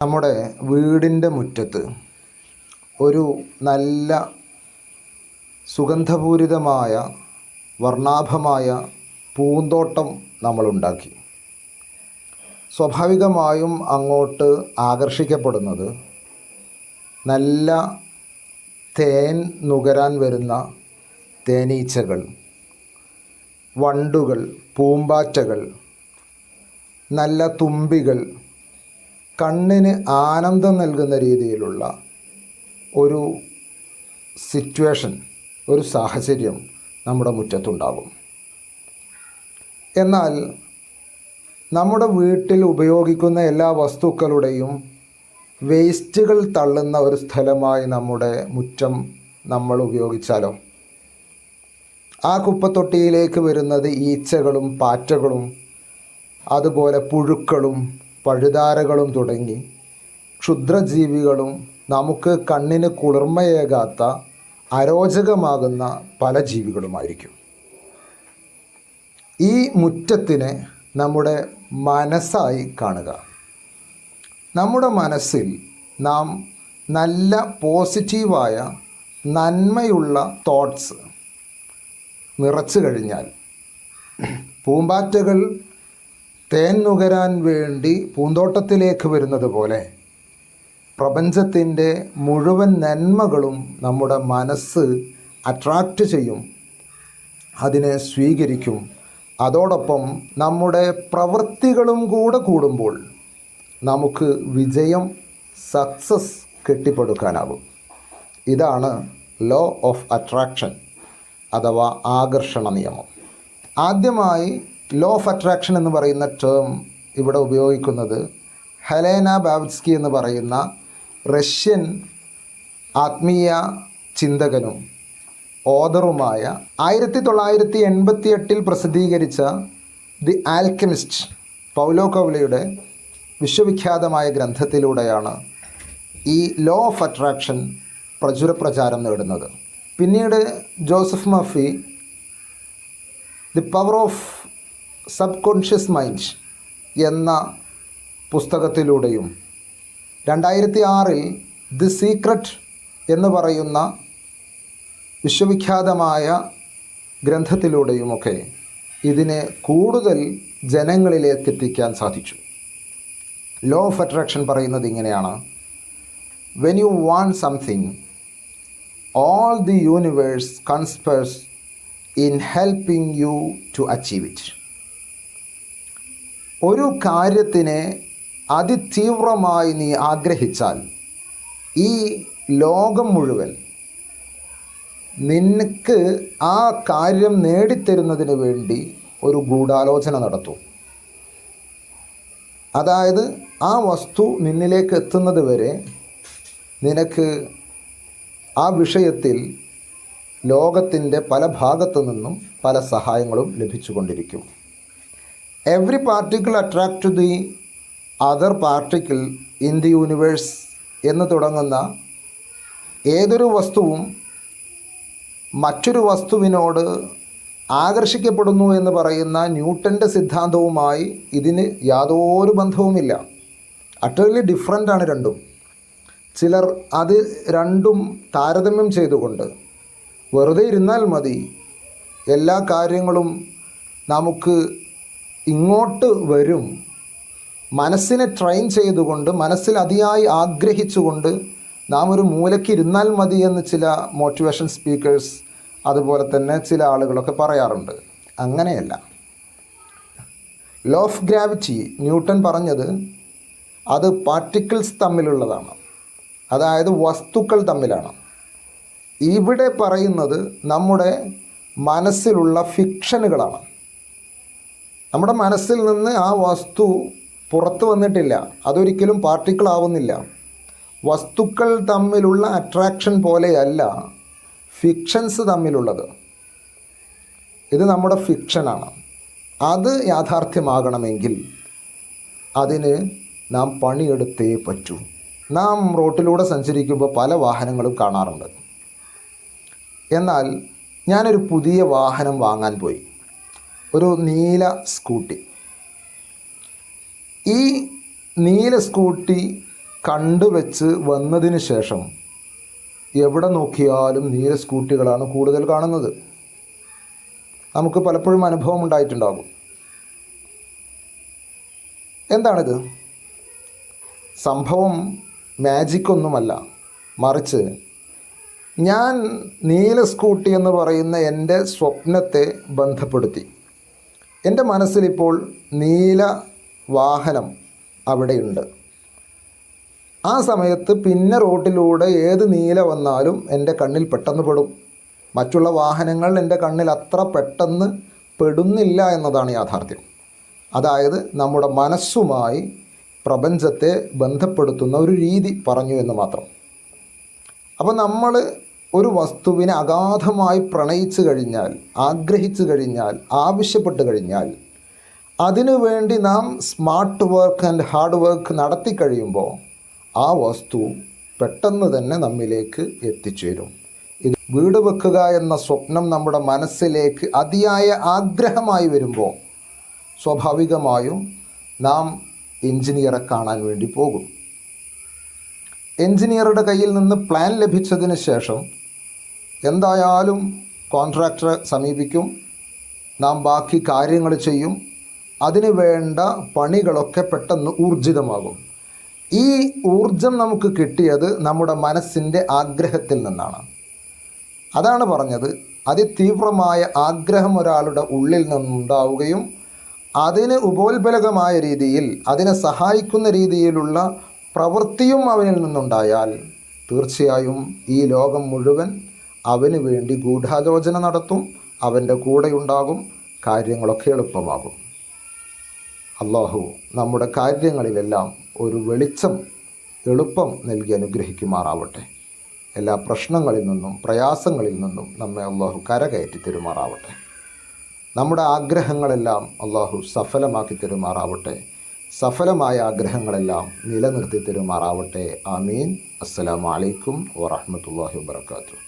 നമ്മുടെ വീടിൻ്റെ മുറ്റത്ത് ഒരു നല്ല സുഗന്ധപൂരിതമായ വർണ്ണാഭമായ പൂന്തോട്ടം നമ്മളുണ്ടാക്കി. സ്വാഭാവികമായും അങ്ങോട്ട് ആകർഷിക്കപ്പെടുന്നത് നല്ല തേൻ നുകരാൻ വരുന്ന തേനീച്ചകൾ, വണ്ടുകൾ, പൂമ്പാറ്റകൾ, നല്ല തുമ്പികൾ, കണ്ണിന് ആനന്ദം നൽകുന്ന രീതിയിലുള്ള ഒരു സിറ്റുവേഷൻ, ഒരു സാഹചര്യം നമ്മുടെ മുറ്റത്തുണ്ടാകും. എന്നാൽ നമ്മുടെ വീട്ടിൽ ഉപയോഗിക്കുന്ന എല്ലാ വസ്തുക്കളുടെയും വേസ്റ്റുകൾ തള്ളുന്ന ഒരു സ്ഥലമായി നമ്മുടെ മുറ്റം നമ്മൾ ഉപയോഗിച്ചാലോ? ആ കുപ്പത്തൊട്ടിയിലേക്ക് വരുന്നത് ഈച്ചകളും പാറ്റകളും അതുപോലെ പുഴുക്കളും പഴുതാരകളും തുടങ്ങി ക്ഷുദ്രജീവികളും നമുക്ക് കണ്ണിന് കുളിർമയേകാത്ത അരോചകമാകുന്ന പല ജീവികളുമായിരിക്കും. ഈ മുറ്റത്തിനെ നമ്മുടെ മനസ്സായി കാണുക. നമ്മുടെ മനസ്സിൽ നാം നല്ല പോസിറ്റീവായ നന്മയുള്ള തോട്ട്സ് നിറച്ചു കഴിഞ്ഞാൽ, പൂമ്പാറ്റകൾ തേൻ നുകരാൻ വേണ്ടി പൂന്തോട്ടത്തിലേക്ക് വരുന്നത് പോലെ പ്രപഞ്ചത്തിൻ്റെ മുഴുവൻ നന്മകളും നമ്മുടെ മനസ്സ് അട്രാക്റ്റ് ചെയ്യും, അതിനെ സ്വീകരിക്കും. അതോടൊപ്പം നമ്മുടെ പ്രവൃത്തികളും കൂടെ കൂടുമ്പോൾ നമുക്ക് വിജയം, സക്സസ് കെട്ടിപ്പടുക്കാനാകും. ഇതാണ് ലോ ഓഫ് അട്രാക്ഷൻ അഥവാ ആകർഷണ നിയമം. ആദ്യമായി ലോ ഓഫ് അട്രാക്ഷൻ എന്ന് പറയുന്ന ടേം ഇവിടെ ഉപയോഗിക്കുന്നത് ഹെലേന ബ്ലാവറ്റ്സ്കി എന്ന് പറയുന്ന റഷ്യൻ ആത്മീയ ചിന്തകനും ഓതറുമായ 1988 പ്രസിദ്ധീകരിച്ച ദി ആൽക്കെമിസ്റ്റ് പൗലോ കൊയ്ലോയുടെ വിശ്വവിഖ്യാതമായ ഗ്രന്ഥത്തിലൂടെയാണ് ഈ ലോ ഓഫ് അട്രാക്ഷൻ പ്രചാരം നേടുന്നത്. പിന്നീട് Joseph Murphy the power of sub conscious mind എന്ന പുസ്തകത്തിലൂടെയും 2006 ദി സീക്രട്ട് എന്ന് പറയുന്ന വിശ്വവിഖ്യാതമായ ഗ്രന്ഥത്തിലൂടെയുമൊക്കെ ഇതിനെ കൂടുതൽ ജനങ്ങളിലേക്ക് എത്തിക്കാൻ സാധിച്ചു. ലോ ഓഫ് അട്രാക്ഷൻ പറയുന്നത് ഇങ്ങനെയാണ്: when you want something, all the universe conspires in helping you to achieve it. ഒരു കാര്യത്തിനെ അതിതീവ്രമായി നീ ആഗ്രഹിച്ചാൽ ഈ ലോകം മുഴുവൻ നിനക്ക് ആ കാര്യം നേടിത്തരുന്നതിന് വേണ്ടി ഒരു ഗൂഢാലോചന നടത്തും. അതായത് ആ വസ്തു നിന്നിലേക്ക് എത്തുന്നത് വരെ നിനക്ക് ആ വിഷയത്തിൽ ലോകത്തിൻ്റെ പല ഭാഗത്തു നിന്നും പല സഹായങ്ങളും ലഭിച്ചുകൊണ്ടിരിക്കും. Every particle attract to the other particle in the universe എന്ന് തുടങ്ങുന്ന ഏതൊരു വസ്തുവും മറ്റൊരു വസ്തുവിനോട് ആകർഷിക്കപ്പെടുന്നു എന്ന് പറയുന്ന ന്യൂട്ടൻ്റെ സിദ്ധാന്തവുമായി ഇതിന് യാതൊരു ബന്ധവുമില്ല. അട്ടർലി ഡിഫറൻ്റാണ് രണ്ടും. ചിലർ അത് രണ്ടും താരതമ്യം ചെയ്തുകൊണ്ട് വെറുതെ ഇരുന്നാൽ മതി, എല്ലാ കാര്യങ്ങളും നമുക്ക് ഇങ്ങോട്ട് വരും, മനസ്സിനെ ട്രെയിൻ ചെയ്തുകൊണ്ട്, മനസ്സിൽ അതിയായി ആഗ്രഹിച്ചുകൊണ്ട് നാം ഒരു മൂലയ്ക്ക് ഇരുന്നാൽ മതി എന്ന് ചില മോട്ടിവേഷൻ സ്പീക്കേഴ്സ് അതുപോലെ തന്നെ ചില ആളുകളൊക്കെ പറയാറുണ്ട്. അങ്ങനെയല്ല. ലോ ഓഫ് ഗ്രാവിറ്റി ന്യൂട്ടൺ പറഞ്ഞത് അത് പാർട്ടിക്കിൾസ് തമ്മിലുള്ളതാണ്, അതായത് വസ്തുക്കൾ തമ്മിലാണ്. ഇവിടെ പറയുന്നത് നമ്മുടെ മനസ്സിലുള്ള ഫിക്ഷനുകളാണ്. നമ്മുടെ മനസ്സിൽ നിന്ന് ആ വസ്തു പുറത്തു വന്നിട്ടില്ല, അതൊരിക്കലും പാർട്ടിക്കിൾ ആവുന്നില്ല. വസ്തുക്കൾ തമ്മിലുള്ള അട്രാക്ഷൻ പോലെയല്ല ഫിക്ഷൻസ് തമ്മിലുള്ളത്. ഇത് നമ്മുടെ ഫിക്ഷനാണ്. അത് യാഥാർത്ഥ്യമാകണമെങ്കിൽ അതിന് നാം പണിയെടുത്തേ പറ്റൂ. നാം റോട്ടിലൂടെ സഞ്ചരിക്കുമ്പോൾ പല വാഹനങ്ങളും കാണാറുണ്ട്. എന്നാൽ ഞാനൊരു പുതിയ വാഹനം വാങ്ങാൻ പോയി, ഒരു നീല സ്കൂട്ടി. ഈ നീല സ്കൂട്ടി കണ്ടുവെച്ച് വന്നതിന് ശേഷം എവിടെ നോക്കിയാലും നീല സ്കൂട്ടികളാണ് കൂടുതൽ കാണുന്നത്. നമുക്ക് പലപ്പോഴും അനുഭവം ഉണ്ടായിട്ടുണ്ടാകും. എന്താണിത്? സംഭവം മാജിക്കൊന്നുമല്ല, മറിച്ച് ഞാൻ നീല സ്കൂട്ടി എന്ന് പറയുന്ന എൻ്റെ സ്വപ്നത്തെ ബന്ധപ്പെടുത്തി. എൻ്റെ മനസ്സിലിപ്പോൾ നീല വാഹനം അവിടെയുണ്ട്. ആ സമയത്ത് പിന്നെ റോട്ടിലൂടെ ഏത് നീല വന്നാലും എൻ്റെ കണ്ണിൽ പെട്ടെന്ന് പെടും. മറ്റുള്ള വാഹനങ്ങൾ എൻ്റെ കണ്ണിൽ അത്ര പെട്ടെന്ന് പെടുന്നില്ല എന്നതാണ് യാഥാർത്ഥ്യം. അതായത് നമ്മുടെ മനസ്സുമായി പ്രപഞ്ചത്തെ ബന്ധപ്പെടുത്തുന്ന ഒരു രീതി പറഞ്ഞു എന്ന് മാത്രം. അപ്പോൾ നമ്മൾ ഒരു വസ്തുവിനെ അഗാധമായി പ്രണയിച്ചു കഴിഞ്ഞാൽ, ആഗ്രഹിച്ചു കഴിഞ്ഞാൽ, ആവശ്യപ്പെട്ട് കഴിഞ്ഞാൽ, അതിനുവേണ്ടി നാം smart work and hard work നടത്തി കഴിയുമ്പോൾ ആ വസ്തു പെട്ടെന്ന് തന്നെ നമ്മിലേക്ക് എത്തിച്ചേരും. ഇത് വീട് വെക്കുക എന്ന സ്വപ്നം നമ്മുടെ മനസ്സിലേക്ക് അതിയായ ആഗ്രഹമായി വരുമ്പോൾ സ്വാഭാവികമായും നാം എഞ്ചിനീയറെ കാണാൻ വേണ്ടി പോകും. എഞ്ചിനീയറുടെ കയ്യിൽ നിന്ന് പ്ലാൻ ലഭിച്ചതിന് ശേഷം എന്തായാലും കോൺട്രാക്ടറെ സമീപിക്കും. നാം ബാക്കി കാര്യങ്ങൾ ചെയ്യും. അതിന് വേണ്ട പണികളൊക്കെ പെട്ടെന്ന് ഊർജിതമാകും. ഈ ഊർജം നമുക്ക് കിട്ടിയത് നമ്മുടെ മനസ്സിൻ്റെ ആഗ്രഹത്തിൽ നിന്നാണ്. അതാണ് പറഞ്ഞത്, അതിതീവ്രമായ ആഗ്രഹം ഒരാളുടെ ഉള്ളിൽ നിന്നുണ്ടാവുകയും അതിന് ഉപോത്ബലകമായ രീതിയിൽ, അതിനെ സഹായിക്കുന്ന രീതിയിലുള്ള പ്രവൃത്തിയും അവനിൽ നിന്നുണ്ടായാൽ തീർച്ചയായും ഈ ലോകം മുഴുവൻ അവന് വേണ്ടി ഗൂഢാലോചന നടത്തും, അവൻ്റെ കൂടെയുണ്ടാകും, കാര്യങ്ങളൊക്കെ എളുപ്പമാകും. അല്ലാഹു നമ്മുടെ കാര്യങ്ങളിലെല്ലാം ഒരു വെളിച്ചം, എളുപ്പം നൽകി അനുഗ്രഹിക്കുമാറാവട്ടെ. എല്ലാ പ്രശ്നങ്ങളിൽ നിന്നും പ്രയാസങ്ങളിൽ നിന്നും നമ്മെ അല്ലാഹു കരകയറ്റി തരുമാറാവട്ടെ. നമ്മുടെ ആഗ്രഹങ്ങളെല്ലാം അല്ലാഹു സഫലമാക്കി തരുമാറാവട്ടെ. സഫലമായ ആഗ്രഹങ്ങളെല്ലാം നിലനിർത്തി തരുമാറാവട്ടെ. ആമീൻ. അസ്സലാമു അലൈക്കും വറഹ്മത്തുള്ളാഹി വബറകാതുഹു.